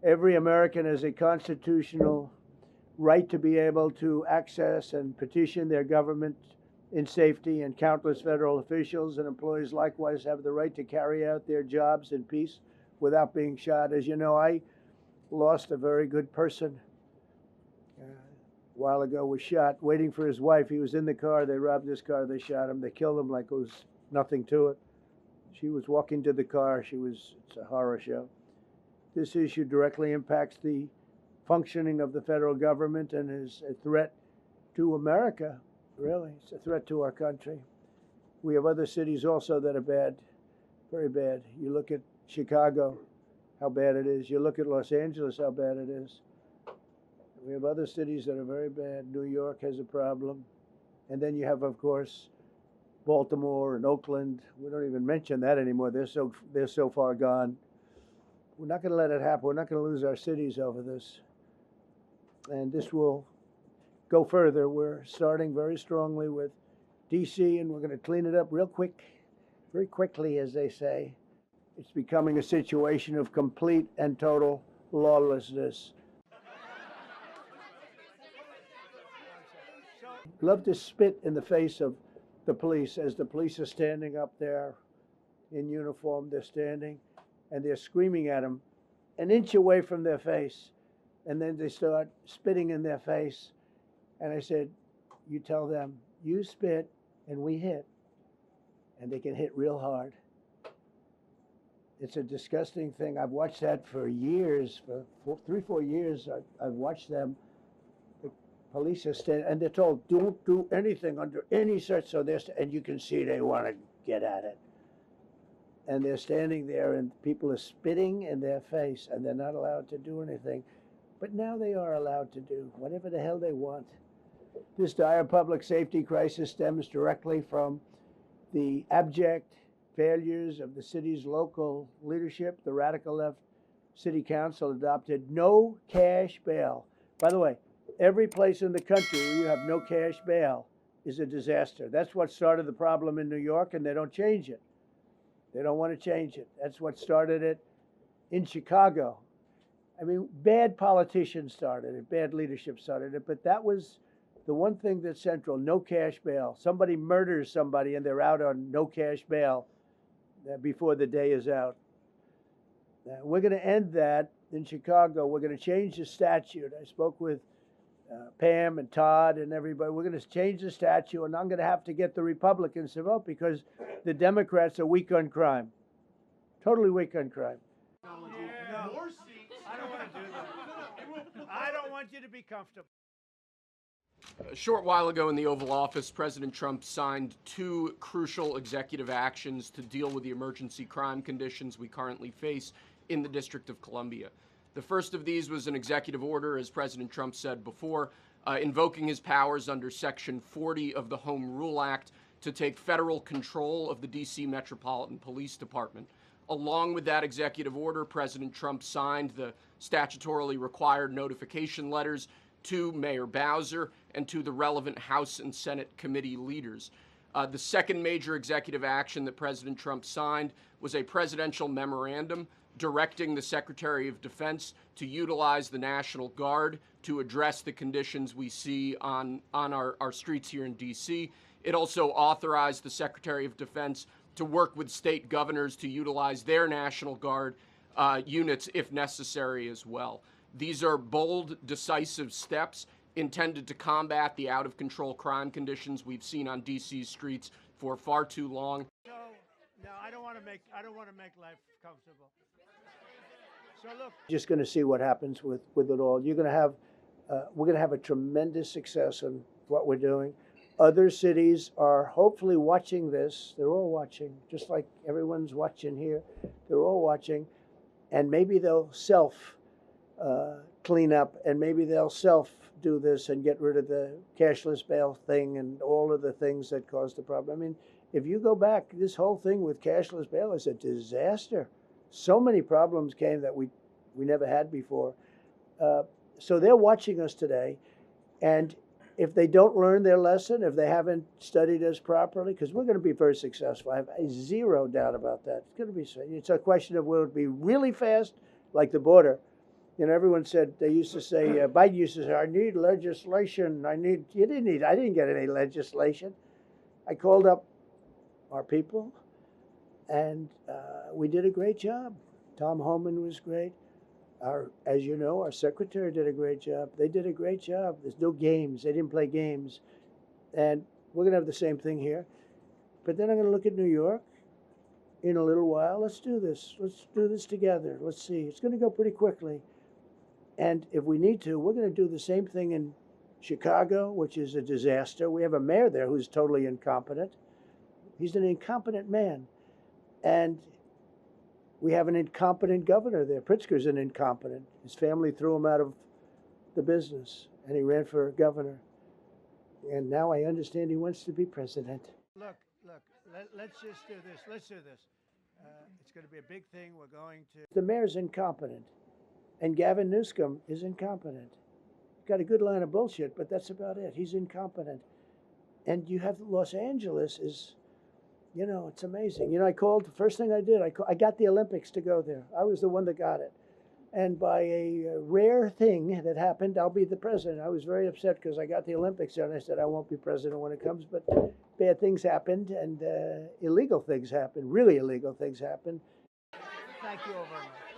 Every American has a constitutional right to be able to access and petition their government in safety, and countless federal officials and employees likewise have the right to carry out their jobs in peace without being shot. As you know, I lost a very good person a while ago, was shot waiting for his wife. He was in the car. They robbed his car. They shot him. They killed him like it was nothing to it. She was walking to the car. It's a horror show. This issue directly impacts the functioning of the federal government and is a threat to America, really. It's a threat to our country. We have other cities also that are bad, very bad. You look at Chicago, how bad it is. You look at Los Angeles, how bad it is. We have other cities that are very bad. New York has a problem. And then you have, of course, Baltimore and Oakland. We don't even mention that anymore. They're so far gone. We're not going to let it happen. We're not going to lose our cities over this. And this will go further. We're starting very strongly with D.C., and we're going to clean it up real quick, very quickly, as they say. It's becoming a situation of complete and total lawlessness. Love to spit in the face of the police as the police are standing up there in uniform. They're standing and they're screaming at them an inch away from their face. And then they start spitting in their face. And I said, you tell them, you spit and we hit. And they can hit real hard. It's a disgusting thing. I've watched that for years, for 3-4 years. I've watched them. The police are standing, and they're told, don't do anything under any such, so and you can see they want to get at it. And they're standing there, and people are spitting in their face, and they're not allowed to do anything. But now they are allowed to do whatever the hell they want. This dire public safety crisis stems directly from the abject failures of the city's local leadership. The radical left city council adopted no cash bail. By the way, every place in the country where you have no cash bail is a disaster. That's what started the problem in New York, and they don't change it. They don't want to change it. That's what started it in Chicago. I mean, bad politicians started it, bad leadership started it, but that was the one thing that's central, no cash bail. Somebody murders somebody and they're out on no cash bail before the day is out. We're going to end that in Chicago. We're going to change the statute. I spoke with Pam and Todd and everybody. We're going to change the statute, and I'm going to have to get the Republicans to vote because the Democrats are weak on crime. Totally weak on crime. No, more seats. I don't want to do that. I don't want you to be comfortable. A short while ago in the Oval Office, President Trump signed 2 crucial executive actions to deal with the emergency crime conditions we currently face in the District of Columbia. The first of these was an executive order, as President Trump said before, invoking his powers under Section 40 of the Home Rule Act to take federal control of the D.C. Metropolitan Police Department. Along with that executive order, President Trump signed the statutorily required notification letters to Mayor Bowser and to the relevant House and Senate committee leaders. The second major executive action that President Trump signed was a presidential memorandum directing the Secretary of Defense to utilize the National Guard to address the conditions we see on our streets here in D.C. It also authorized the Secretary of Defense to work with state governors to utilize their National Guard units if necessary as well. These are bold, decisive steps intended to combat the out-of-control crime conditions we've seen on D.C.'s streets for far too long. No, I don't want to make life comfortable. So look, just going to see what happens with it all. You're going to have, we're going to have a tremendous success in what we're doing. Other cities are hopefully watching this. They're all watching, just like everyone's watching here. They're all watching, and maybe they'll clean up, and maybe they'll do this and get rid of the cashless bail thing and all of the things that caused the problem. I mean, if you go back, this whole thing with cashless bail is a disaster. So many problems came that we never had before. So they're watching us today, and if they don't learn their lesson, if they haven't studied us properly, because we're going to be very successful. I have zero doubt about that. It's going to be. It's a question of will it be really fast, like the border, You know, everyone said, they used to say, Biden used to say, I need legislation. You didn't need, I didn't get any legislation. I called up our people and we did a great job. Tom Homan was great. As you know, our secretary did a great job. They did a great job. There's no games. They didn't play games. And we're going to have the same thing here. But then I'm going to look at New York in a little while. Let's do this. Let's do this together. Let's see. It's going to go pretty quickly. And if we need to, we're going to do the same thing in Chicago, which is a disaster. We have a mayor there who's totally incompetent. He's an incompetent man. And we have an incompetent governor there. Pritzker's an incompetent. His family threw him out of the business, and he ran for governor. And now I understand he wants to be president. Look, let's just do this. Let's do this. It's going to be a big thing. We're going to... The mayor's incompetent, and Gavin Newsom is incompetent. Got a good line of bullshit, but that's about it. He's incompetent. And you have Los Angeles is... You know, it's amazing. You know, I called, the first thing I did, I got the Olympics to go there. I was the one that got it. And by a rare thing that happened, I'll be the president. I was very upset because I got the Olympics there, and I said I won't be president when it comes. But bad things happened, and illegal things happened, really illegal things happened. Thank you all very much.